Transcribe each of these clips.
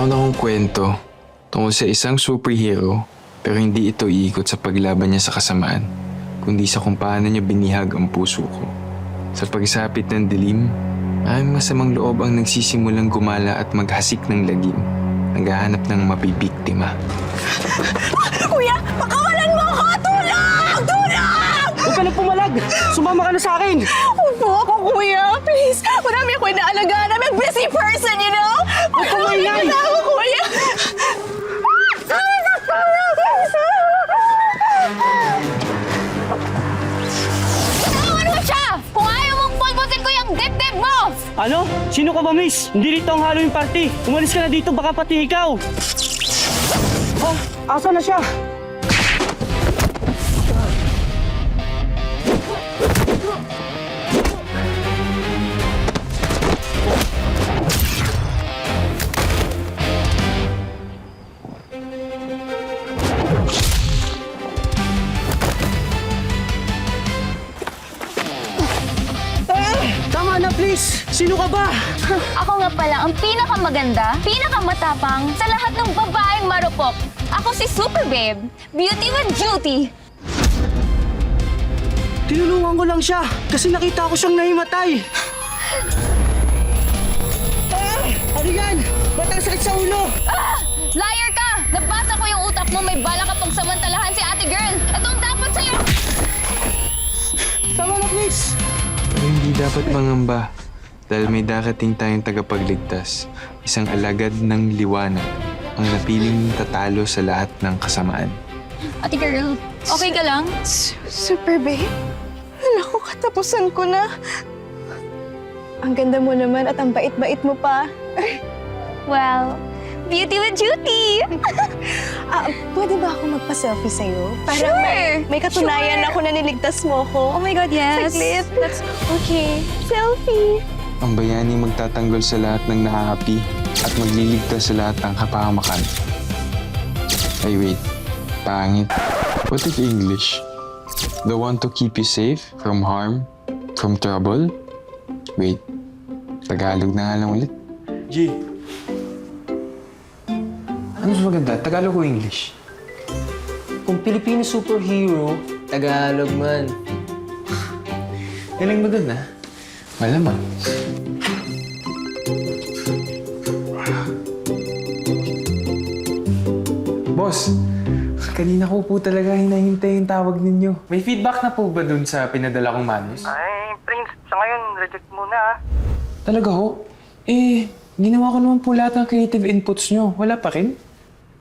Meron akong kwento tungkol sa isang superhero pero hindi ito iikot sa paglaban niya sa kasamaan, kundi sa kung paano niya binihag ang puso ko. Sa pagsapit ng dilim, maraming masamang loob ang nagsisimulang gumala at maghasik ng lagim, naghahanap ng mabibiktima. Kuya, pakawalan mo ako! Tulong! Tulong! Huwag ka nagpumalag! Sumama ka na sa akin! Huwag po ako, kuya. Please, marami ako inaalagaan. I'm a busy person, you know? Huwag ka maingay! Basta ako, kuya! Tawan mo siya! Kung ayaw mong pulbutin ko yung dibdib mo! Ano? Sino ka ba, miss? Hindi dito ang Halloween party. Umalis ka na dito, baka pati ikaw. Oh, asa na siya? Tama na, please! Sino ka ba? Ako nga pala ang pinakamaganda, pinakamatapang sa lahat ng babaeng marupok. Ako si Super Babe, beauty with duty. Tinulungan ko lang siya kasi nakita ko siyang nahimatay. Ano yan? Ba't ang sakit sa ulo? Ah! Liar ka! Nabasa ko yung utak mo, may bala ka pang samantalahan si ate girl. Ito ang dapat sa'yo! Tama na, please! Pero hindi dapat mangamba dahil may darating tayong tagapagligtas, isang alagad ng liwanag, ang napiling tatalo sa lahat ng kasamaan. Ate girl, okay ka lang? Super babe, naku, katapusan ko na. Ang ganda mo naman at ang bait-bait mo pa. Well, beauty with duty! Pwede ba ako magpa-selfie sa'yo? Para Sure! may katunayan Sure! ako na niligtas mo ko. Oh my God, yes! Saglit. That's Okay, selfie. Ang bayani magtatanggol sa lahat ng naaapi at magliligtas sa lahat ng kapahamakan. Ay wait, pangit. What if English? The one to keep you safe from harm, from trouble? Wait, Tagalog na nga lang ulit. G, Ano mas maganda? Tagalog o English? Kung Filipino superhero, Tagalog man. Galing mo dun, ha? Malamang. Boss, kanina ko po talaga hinahintay yung tawag ninyo. May feedback na po ba dun sa pinadala kong manus? Ay, Prince, sa ngayon, reject muna ah. Talaga ho? Eh, ginawa ko naman po lahat ng creative inputs nyo. Wala pa rin?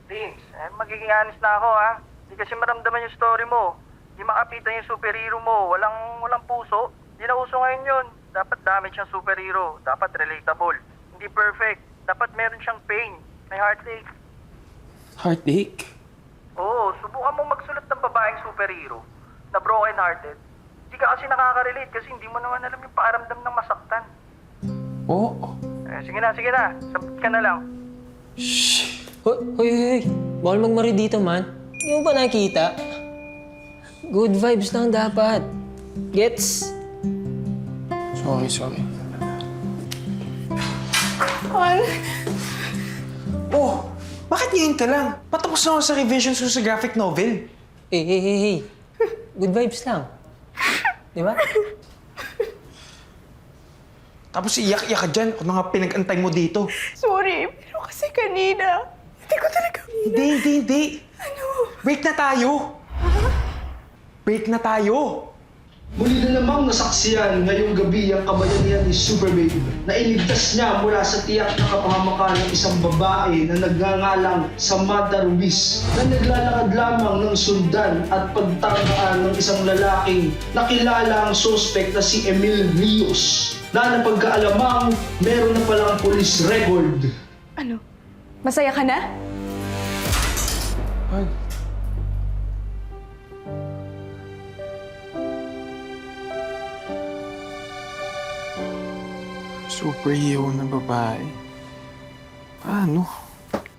Prince, magiging honest na ako ah. Hindi kasi maramdaman yung story mo. Hindi makapitan yung superhero mo. Walang puso. Hindi na uso ngayon yun. Dapat damage siyang superhero. Dapat relatable. Hindi perfect. Dapat meron siyang pain. May heartache. Heartache? Oo, subukan mong magsulat ng babaeng superhero na broken-hearted. Hindi ka kasi nakaka-relate kasi hindi mo naman alam yung paaramdam ng masaktan. Oo. Sige na. Sabit ka na lang. Shh. Hoy. Bawal magmari dito, man. Hindi mo ba nakikita? Good vibes lang dapat. Gets? Sorry. Oh, bakit ngayon ka lang? Patapos na ako sa revisions ko sa graphic novel. Hey. Good vibes lang. Di ba? Tapos iyak-iyak ka dyan kung mga pinag-antay mo dito. Sorry, pero kasi kanina, hindi ko talaga... Hindi. Ano? Break na tayo. Break na tayo. Muli na namang nasaksiyan ngayong gabi ang kabayanihan ni Super Babe na iligtas niya mula sa tiyak na kapahamakan ng isang babae na nagngangalang Samantha Ruiz na naglalakad lamang ng sundan at pagtangkaan ng isang lalaking nakilala ang suspect na si Emil Rios na napagkaalamang meron na palang police record. Ano? Masaya ka na? Ay. Superhero na babae. Paano?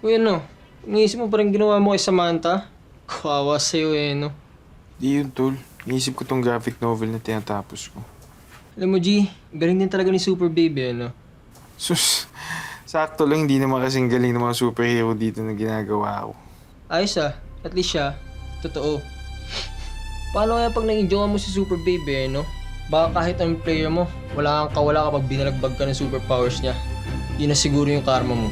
Uy, ano? Iniisip mo pa rin ginawa mo kay Samantha? Kawawa sa'yo no? Di yun, tol. Iisip ko tong graphic novel na tinatapos ko. Alam mo, G, galing din talaga ni Super Baby, no? Sus, Sakto lang, hindi naman kasing galing ng mga superhero dito na ginagawa ko. Ayos ah, at least siya, totoo. Paano kaya pag nag-enjoy mo si Super Babe no? Baka kahit anong player mo, wala kang kawala kapag binalagbag ka ng superpowers niya. Yun na siguro yung karma mo.